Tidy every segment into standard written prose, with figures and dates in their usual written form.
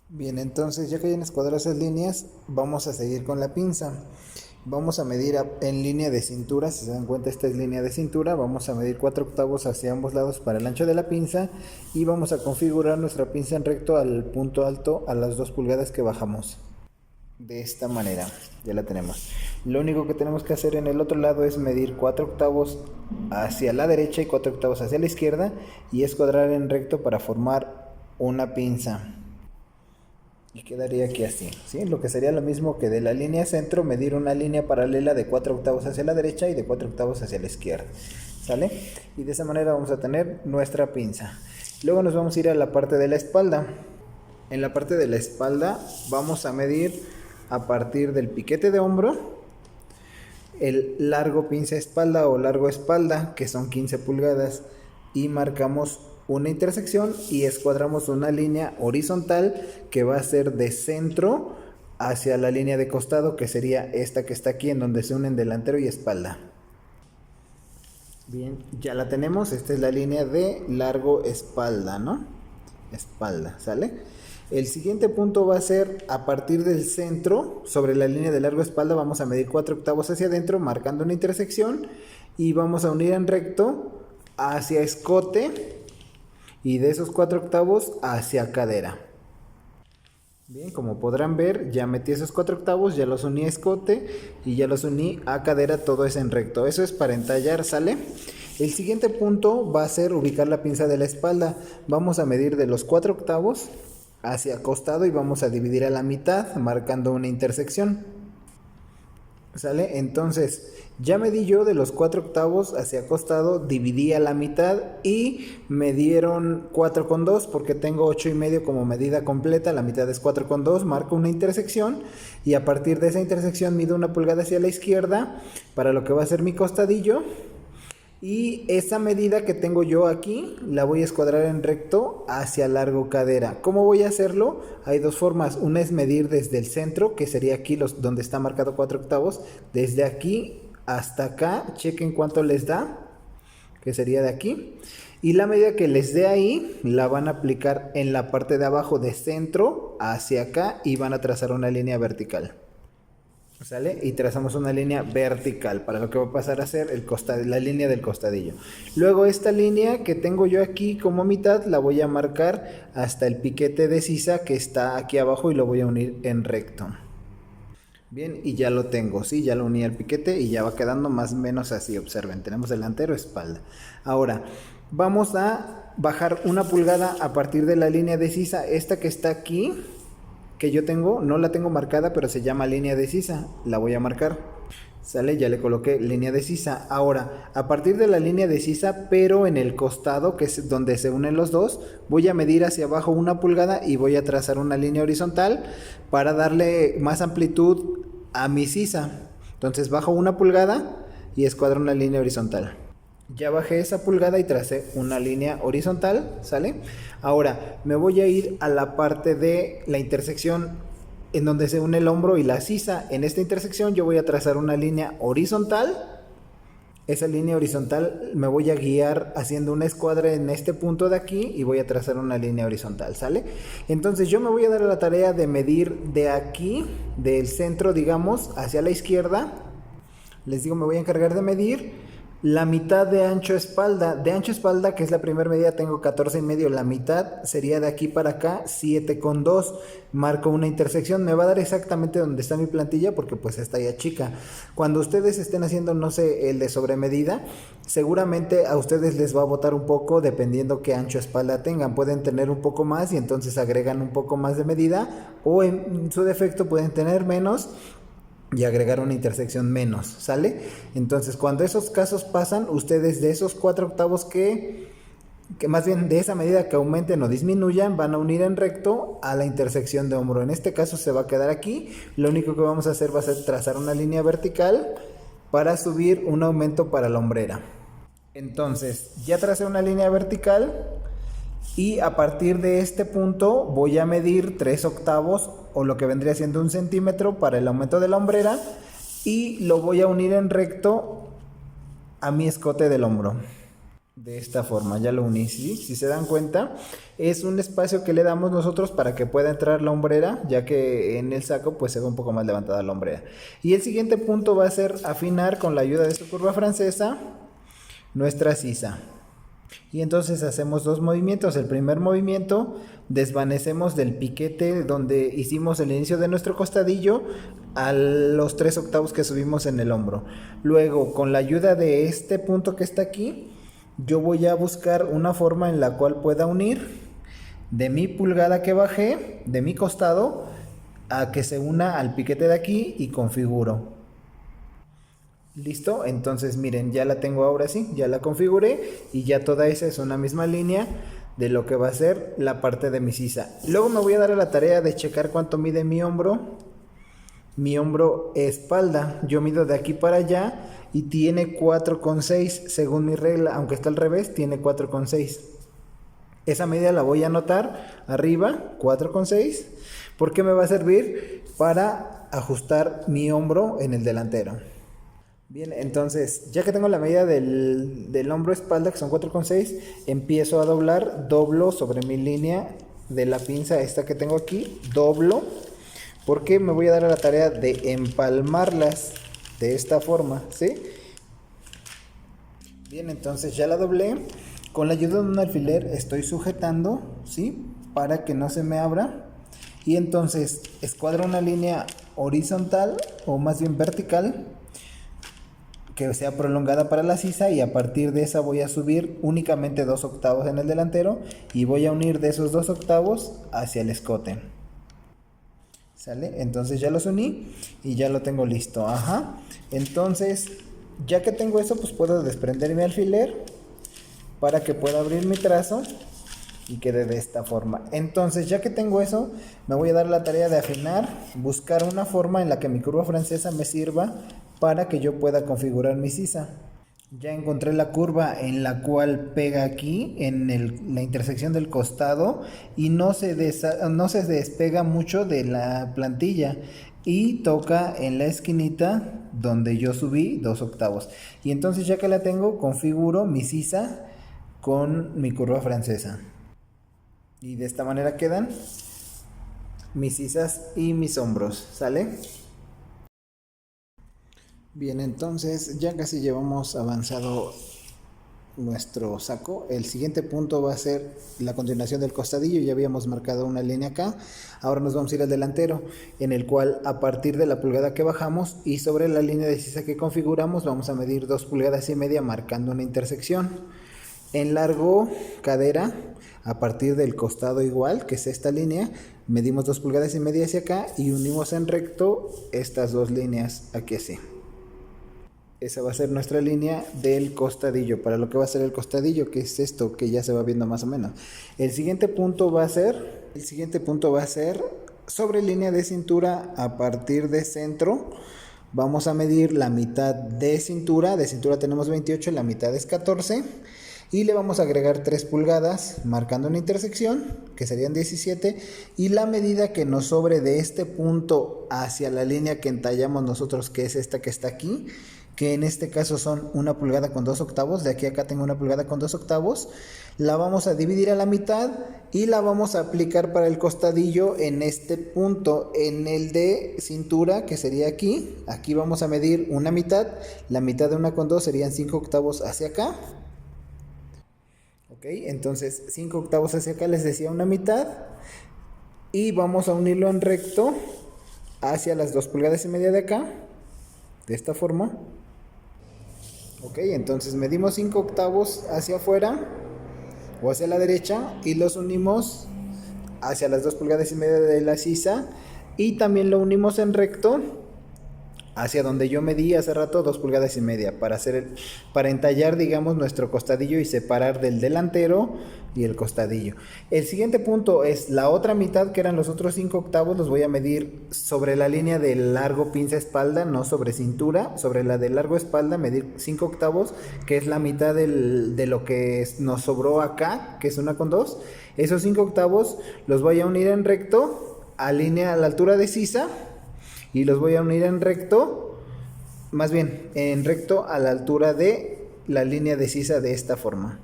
Bien, entonces ya que hayan escuadrado esas líneas, vamos a seguir con la pinza. Vamos a medir en línea de cintura, si se dan cuenta esta es línea de cintura, vamos a medir 4/8 hacia ambos lados para el ancho de la pinza y vamos a configurar nuestra pinza en recto al punto alto a las 2 pulgadas que bajamos. De esta manera, ya la tenemos. Lo único que tenemos que hacer en el otro lado es medir 4/8 hacia la derecha y 4/8 hacia la izquierda y escuadrar en recto para formar una pinza. Y quedaría aquí así, ¿sí? Lo que sería lo mismo que de la línea centro medir una línea paralela de 4/8 hacia la derecha y de 4/8 hacia la izquierda, ¿sale? Y de esa manera vamos a tener nuestra pinza. Luego nos vamos a ir a la parte de la espalda. En la parte de la espalda vamos a medir a partir del piquete de hombro el largo pinza espalda o largo espalda, que son 15 pulgadas, y marcamos una intersección y escuadramos una línea horizontal que va a ser de centro hacia la línea de costado, que sería esta que está aquí, en donde se unen delantero y espalda. Bien, ya la tenemos. Esta es la línea de largo espalda, ¿no? Espalda, ¿sale? El siguiente punto va a ser a partir del centro, sobre la línea de largo espalda, vamos a medir 4/8 hacia adentro, marcando una intersección, y vamos a unir en recto hacia escote, y de esos 4/8 hacia cadera. Bien, como podrán ver, ya metí esos 4/8, ya los uní a escote y ya los uní a cadera, todo es en recto. Eso es para entallar, ¿sale? El siguiente punto va a ser ubicar la pinza de la espalda. Vamos a medir de los 4/8 hacia costado y vamos a dividir a la mitad, marcando una intersección, ¿sale? Entonces, ya medí yo de los 4/8 hacia costado, dividí a la mitad y me dieron 4,2 porque tengo 8,5 como medida completa, la mitad es 4,2, marco una intersección y a partir de esa intersección mido 1 pulgada hacia la izquierda para lo que va a ser mi costadillo. Y esa medida que tengo yo aquí la voy a escuadrar en recto hacia largo cadera. ¿Cómo voy a hacerlo? Hay dos formas. Una es medir desde el centro, que sería aquí donde está marcado 4/8. Desde aquí hasta acá, chequen cuánto les da, que sería de aquí. Y la medida que les dé ahí, la van a aplicar en la parte de abajo de centro hacia acá y van a trazar una línea vertical. ¿Sale? Y trazamos una línea vertical para lo que va a pasar a ser la línea del costadillo. Luego esta línea que tengo yo aquí como mitad la voy a marcar hasta el piquete de sisa que está aquí abajo y lo voy a unir en recto. Bien, y ya lo tengo, ¿sí? Ya lo uní al piquete y ya va quedando más o menos así. Observen, tenemos delantero, espalda. Ahora, vamos a bajar 1 pulgada a partir de la línea de sisa. Esta que está aquí, que yo tengo, no la tengo marcada, pero se llama línea de sisa. La voy a marcar. ¿Sale? Ya le coloqué línea de sisa. Ahora, a partir de la línea de sisa, pero en el costado, que es donde se unen los dos, voy a medir hacia abajo 1 pulgada y voy a trazar una línea horizontal para darle más amplitud a mi sisa. Entonces bajo 1 pulgada y escuadro una línea horizontal. Ya bajé esa pulgada y tracé una línea horizontal, ¿sale? Ahora me voy a ir a la parte de la intersección en donde se une el hombro y la sisa. En esta intersección yo voy a trazar una línea horizontal. Esa línea horizontal me voy a guiar haciendo una escuadra en este punto de aquí y voy a trazar una línea horizontal, ¿sale? Entonces yo me voy a dar a la tarea de medir de aquí, del centro, digamos, hacia la izquierda. Les digo, me voy a encargar de medir la mitad de ancho espalda. De ancho espalda, que es la primera medida, tengo 14,5. La mitad sería de aquí para acá, 7,2. Marco una intersección. Me va a dar exactamente donde está mi plantilla porque pues está ya chica. Cuando ustedes estén haciendo, no sé, el de sobremedida, seguramente a ustedes les va a botar un poco dependiendo qué ancho espalda tengan. Pueden tener un poco más y entonces agregan un poco más de medida, o en su defecto pueden tener menos y agregar una intersección menos, ¿sale? Entonces cuando esos casos pasan, ustedes de esos 4/8 que más bien de esa medida que aumenten o disminuyan, van a unir en recto a la intersección de hombro. En este caso se va a quedar aquí. Lo único que vamos a hacer va a ser trazar una línea vertical para subir un aumento para la hombrera. Entonces ya tracé una línea vertical y a partir de este punto voy a medir 3/8 o lo que vendría siendo 1 centímetro para el aumento de la hombrera y lo voy a unir en recto a mi escote del hombro. De esta forma, ya lo uní, ¿sí? Si se dan cuenta, es un espacio que le damos nosotros para que pueda entrar la hombrera, ya que en el saco pues se ve un poco más levantada la hombrera. Y el siguiente punto va a ser afinar con la ayuda de su curva francesa nuestra sisa. Y entonces hacemos dos movimientos. El primer movimiento, desvanecemos del piquete donde hicimos el inicio de nuestro costadillo a los 3 octavos que subimos en el hombro. Luego, con la ayuda de este punto que está aquí, yo voy a buscar una forma en la cual pueda unir de mi pulgada que bajé, de mi costado, a que se una al piquete de aquí y configuro. ¿Listo? Entonces miren, ya la tengo ahora sí, ya la configuré y ya toda esa es una misma línea de lo que va a ser la parte de mi sisa. Luego me voy a dar a la tarea de checar cuánto mide mi hombro espalda. Yo mido de aquí para allá y tiene 4,6 según mi regla, aunque está al revés, tiene 4,6. Esa medida la voy a anotar arriba, 4,6, porque me va a servir para ajustar mi hombro en el delantero. Bien, entonces, ya que tengo la medida del hombro espalda, que son 4,6, empiezo a doblar, doblo sobre mi línea de la pinza esta que tengo aquí, doblo, porque me voy a dar a la tarea de empalmarlas de esta forma, ¿sí? Bien, entonces ya la doblé, con la ayuda de un alfiler estoy sujetando, ¿sí? Para que no se me abra, y entonces escuadro una línea horizontal, o más bien vertical, que sea prolongada para la sisa, y a partir de esa voy a subir únicamente 2 octavos en el delantero y voy a unir de esos 2 octavos hacia el escote. ¿Sale? Entonces ya los uní y ya lo tengo listo. Ajá. Entonces, ya que tengo eso, pues puedo desprender mi alfiler para que pueda abrir mi trazo y quede de esta forma. Entonces, ya que tengo eso, me voy a dar la tarea de afinar, buscar una forma en la que mi curva francesa me sirva para que yo pueda configurar mi sisa. Ya encontré la curva en la cual pega aquí en la intersección del costado y no se despega mucho de la plantilla y toca en la esquinita donde yo subí 2 octavos. Y entonces, ya que la tengo, configuro mi sisa con mi curva francesa. Y de esta manera quedan mis sisas y mis hombros, ¿sale? Bien, entonces ya casi llevamos avanzado nuestro saco. El siguiente punto va a ser la continuación del costadillo. Ya habíamos marcado una línea acá. Ahora nos vamos a ir al delantero, en el cual a partir de la pulgada que bajamos y sobre la línea de sisa que configuramos vamos a medir 2,5 pulgadas marcando una intersección. En largo cadera, a partir del costado igual, que es esta línea, medimos 2,5 pulgadas hacia acá y unimos en recto estas dos líneas aquí así. Esa va a ser nuestra línea del costadillo, para lo que va a ser el costadillo, que es esto que ya se va viendo más o menos. El siguiente punto va a ser sobre línea de cintura a partir de centro. Vamos a medir la mitad de cintura tenemos 28, la mitad es 14. Y le vamos a agregar 3 pulgadas marcando una intersección, que serían 17, y la medida que nos sobre de este punto hacia la línea que entallamos nosotros, que es esta que está aquí, que en este caso son 1 pulgada con 2 octavos, de aquí a acá tengo 1 pulgada con 2 octavos, la vamos a dividir a la mitad y la vamos a aplicar para el costadillo en este punto, en el de cintura, que sería aquí. Aquí vamos a medir una mitad, la mitad de 1 con 2 serían 5 octavos hacia acá. Ok, entonces 5 octavos hacia acá les decía una mitad, y vamos a unirlo en recto hacia las 2,5 pulgadas de acá, de esta forma. Ok, entonces medimos 5 octavos hacia afuera o hacia la derecha y los unimos hacia las 2,5 pulgadas de la sisa, y también lo unimos en recto hacia donde yo medí hace rato 2,5 pulgadas para entallar, digamos, nuestro costadillo y separar del delantero y el costadillo. El siguiente punto es la otra mitad, que eran los otros 5 octavos, los voy a medir sobre la línea del largo pinza espalda, no sobre cintura, sobre la del largo espalda, medir 5 octavos, que es la mitad de lo que nos sobró acá, que es 1 con 2. Esos 5 octavos los voy a unir en recto a la altura de sisa, y los voy a unir en recto, más bien en recto a la altura de la línea de sisa, de esta forma.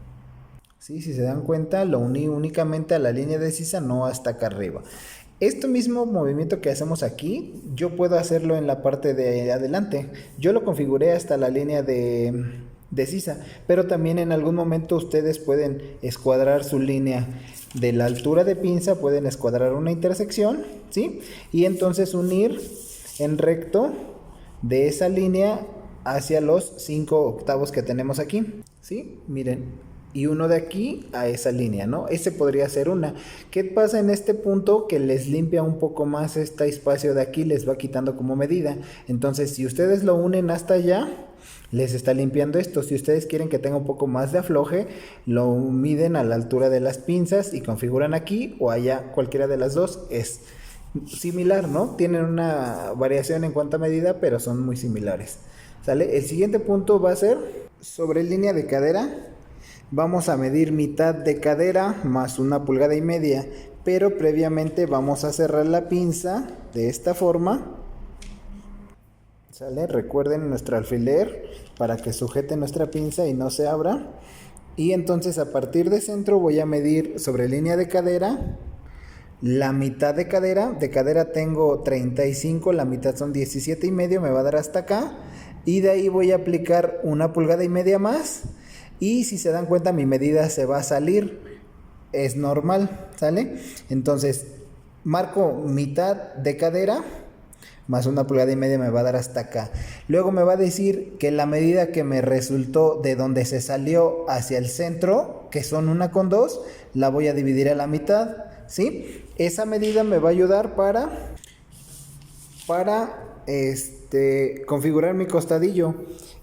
¿Sí? Si se dan cuenta, lo uní únicamente a la línea de sisa, no hasta acá arriba. Este mismo movimiento que hacemos aquí, yo puedo hacerlo en la parte de adelante. Yo lo configuré hasta la línea de sisa, pero también en algún momento ustedes pueden escuadrar su línea de la altura de pinza, pueden escuadrar una intersección, ¿sí? Y entonces unir en recto de esa línea hacia los 5 octavos que tenemos aquí, ¿sí? Miren, y uno de aquí a esa línea, ¿no? Ese podría ser una. ¿Qué pasa en este punto? Que les limpia un poco más este espacio de aquí, les va quitando como medida. Entonces, si ustedes lo unen hasta allá, les está limpiando esto. Si ustedes quieren que tenga un poco más de afloje, lo miden a la altura de las pinzas y configuran aquí o allá, cualquiera de las dos es similar, ¿no? Tienen una variación en cuanto a medida, pero son muy similares, ¿sale? El siguiente punto va a ser sobre línea de cadera. Vamos a medir mitad de cadera más 1,5 pulgadas, pero previamente vamos a cerrar la pinza de esta forma, ¿sale? Recuerden nuestro alfiler para que sujete nuestra pinza y no se abra. Y entonces a partir de centro voy a medir sobre línea de cadera la mitad de cadera tengo 35, la mitad son 17,5, me va a dar hasta acá. Y de ahí voy a aplicar 1,5 pulgadas más. Y si se dan cuenta, mi medida se va a salir, es normal, ¿sale? Entonces, marco mitad de cadera, más 1,5 pulgadas me va a dar hasta acá. Luego me va a decir que la medida que me resultó de donde se salió hacia el centro, que son 1,2, la voy a dividir a la mitad, ¿sí? Esa medida me va a ayudar para configurar mi costadillo.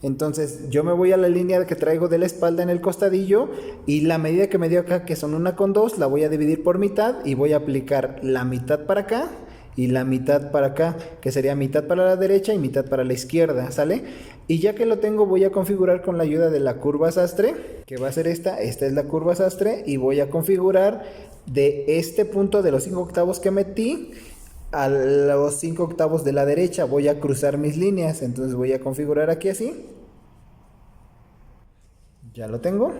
Entonces yo me voy a la línea que traigo de la espalda en el costadillo y la medida que me dio acá, que son 1,2, la voy a dividir por mitad y voy a aplicar la mitad para acá y la mitad para acá, que sería mitad para la derecha y mitad para la izquierda, ¿sale? Y ya que lo tengo, voy a configurar con la ayuda de la curva sastre, que va a ser esta es la curva sastre, y voy a configurar de este punto de los 5 octavos que metí a los 5 octavos de la derecha. Voy a cruzar mis líneas, entonces voy a configurar aquí así, ya lo tengo.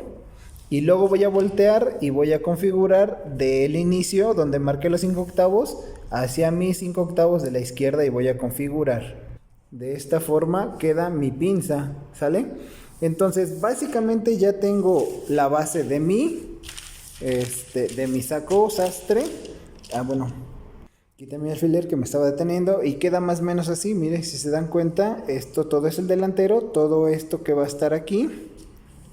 Y luego voy a voltear y voy a configurar del inicio donde marqué los 5 octavos hacia mis 5 octavos de la izquierda y voy a configurar. De esta forma queda mi pinza, ¿sale? Entonces básicamente ya tengo la base de mi saco sastre. Bueno, quité mi alfiler que me estaba deteniendo y queda más o menos así. Miren, si se dan cuenta, esto todo es el delantero, todo esto que va a estar aquí.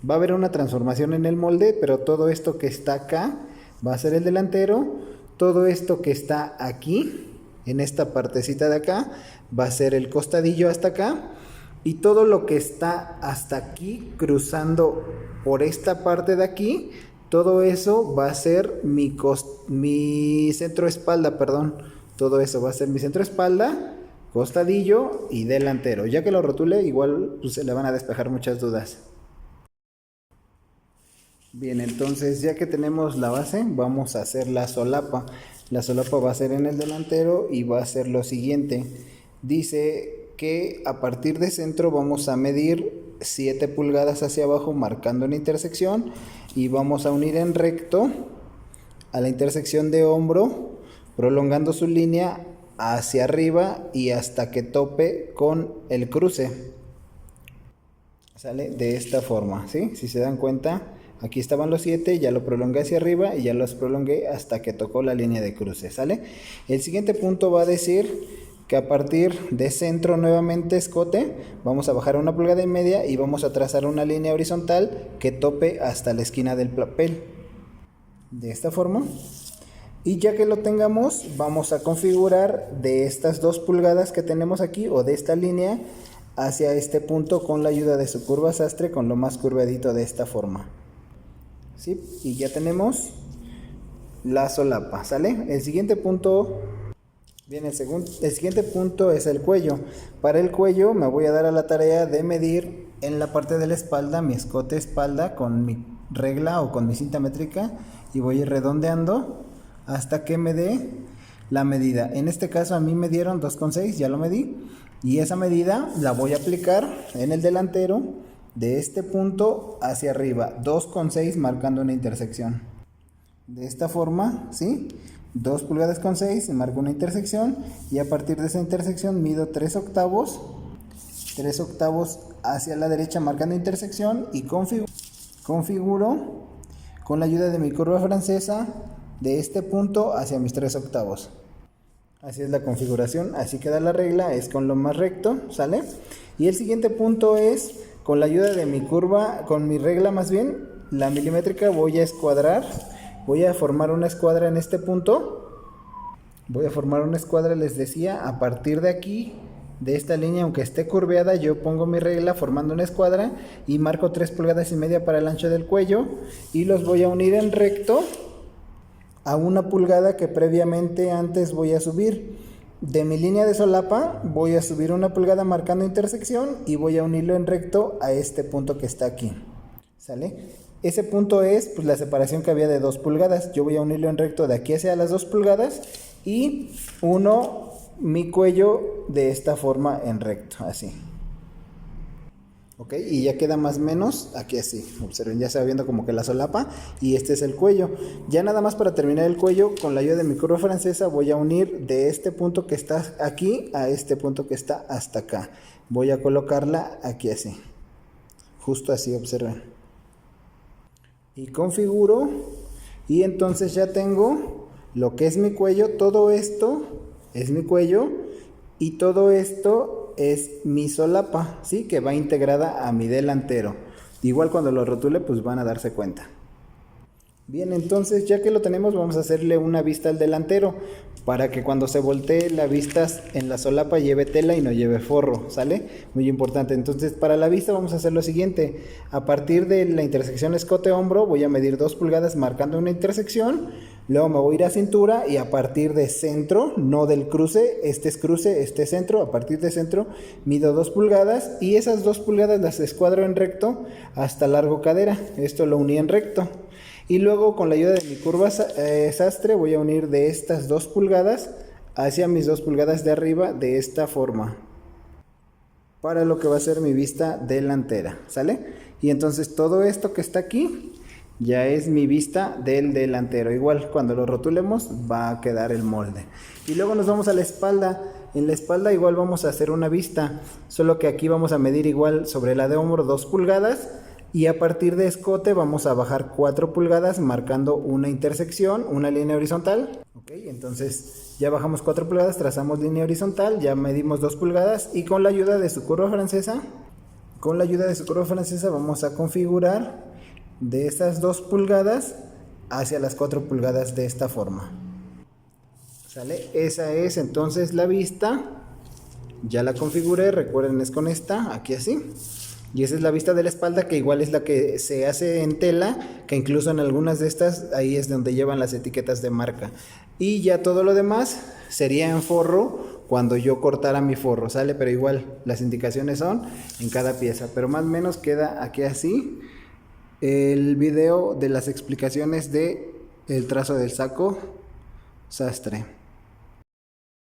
Va a haber una transformación en el molde, pero todo esto que está acá va a ser el delantero. Todo esto que está aquí, en esta partecita de acá, va a ser el costadillo hasta acá. Y todo lo que está hasta aquí, cruzando por esta parte de aquí, todo eso va a ser mi centro espalda, perdón. Todo eso va a ser mi centro espalda, costadillo y delantero. Ya que lo rotule, igual pues, se le van a despejar muchas dudas. Bien, entonces ya que tenemos la base, vamos a hacer la solapa. La solapa va a ser en el delantero y va a ser lo siguiente. Dice que a partir de centro vamos a medir 7 pulgadas hacia abajo marcando una intersección y vamos a unir en recto a la intersección de hombro, prolongando su línea hacia arriba y hasta que tope con el cruce. Sale de esta forma, ¿sí? Si se dan cuenta, aquí estaban los 7, ya lo prolongué hacia arriba y ya los prolongué hasta que tocó la línea de cruce, ¿sale? El siguiente punto va a decir que a partir de centro nuevamente escote, vamos a bajar 1,5 pulgadas y vamos a trazar una línea horizontal que tope hasta la esquina del papel. De esta forma. Y ya que lo tengamos, vamos a configurar de estas 2 pulgadas que tenemos aquí o de esta línea hacia este punto con la ayuda de su curva sastre con lo más curvadito de esta forma. ¿Sí? Y ya tenemos la solapa, ¿sale? El siguiente punto, bien, el siguiente punto es el cuello. Para el cuello me voy a dar a la tarea de medir en la parte de la espalda, mi escote espalda con mi regla o con mi cinta métrica y voy a ir redondeando hasta que me dé la medida. En este caso a mí me dieron 2,6, ya lo medí. Y esa medida la voy a aplicar en el delantero de este punto hacia arriba, 2,6 marcando una intersección. De esta forma, ¿sí? 2 pulgadas con 6, marco una intersección y a partir de esa intersección mido 3 octavos hacia la derecha marcando intersección y configuro con la ayuda de mi curva francesa de este punto hacia mis 3 octavos. Así es la configuración, así queda la regla, es con lo más recto, ¿sale? Y el siguiente punto es, con la ayuda de mi curva, con mi regla más bien, la milimétrica, voy a escuadrar, voy a formar una escuadra en este punto, voy a formar una escuadra, les decía, a partir de aquí, de esta línea, aunque esté curveada, yo pongo mi regla formando una escuadra y marco 3,5 pulgadas para el ancho del cuello y los voy a unir en recto a 1 pulgada que previamente antes voy a subir. De mi línea de solapa voy a subir 1 pulgada marcando intersección y voy a unirlo en recto a este punto que está aquí, ¿sale? Ese punto es pues la separación que había de 2 pulgadas, yo voy a unirlo en recto de aquí hacia las 2 pulgadas y uno mi cuello de esta forma en recto, así. Ok, y ya queda más o menos aquí así, observen, ya se va viendo como que la solapa y este es el cuello. Ya nada más para terminar el cuello, con la ayuda de mi curva francesa voy a unir de este punto que está aquí a este punto que está hasta acá. Voy a colocarla aquí así, justo así, observen. Y configuro y entonces ya tengo lo que es mi cuello, todo esto es mi cuello y todo esto es mi solapa, ¿sí? Que va integrada a mi delantero. Igual cuando lo rotule pues van a darse cuenta. Bien, entonces ya que lo tenemos vamos a hacerle una vista al delantero para que cuando se voltee la vista en la solapa lleve tela y no lleve forro, ¿sale? Muy importante. Entonces para la vista vamos a hacer lo siguiente. A partir de la intersección escote-hombro voy a medir 2 pulgadas marcando una intersección. Luego me voy a ir a cintura y a partir de centro, no del cruce, este es cruce, este es centro, a partir de centro mido 2 pulgadas y esas 2 pulgadas las escuadro en recto hasta largo cadera. Esto lo uní en recto. Y luego con la ayuda de mi curva sastre voy a unir de estas 2 pulgadas hacia mis 2 pulgadas de arriba de esta forma. Para lo que va a ser mi vista delantera, ¿sale? Y entonces todo esto que está aquí ya es mi vista del delantero. Igual cuando lo rotulemos va a quedar el molde. Y luego nos vamos a la espalda. En la espalda igual vamos a hacer una vista, solo que aquí vamos a medir igual sobre la de hombro 2 pulgadas. Y a partir de escote vamos a bajar 4 pulgadas marcando una intersección, una línea horizontal. Ok, entonces ya bajamos 4 pulgadas, trazamos línea horizontal, ya medimos 2 pulgadas y con la ayuda de su curva francesa, vamos a configurar de esas 2 pulgadas hacia las 4 pulgadas de esta forma. ¿Sale? Esa es entonces la vista. Ya la configuré, recuerden es con esta, aquí así. Y esa es la vista de la espalda, que igual es la que se hace en tela, que incluso en algunas de estas, ahí es donde llevan las etiquetas de marca. Y ya todo lo demás sería en forro, cuando yo cortara mi forro, ¿sale? Pero igual las indicaciones son en cada pieza, pero más o menos queda aquí así el video de las explicaciones de el trazo del saco sastre.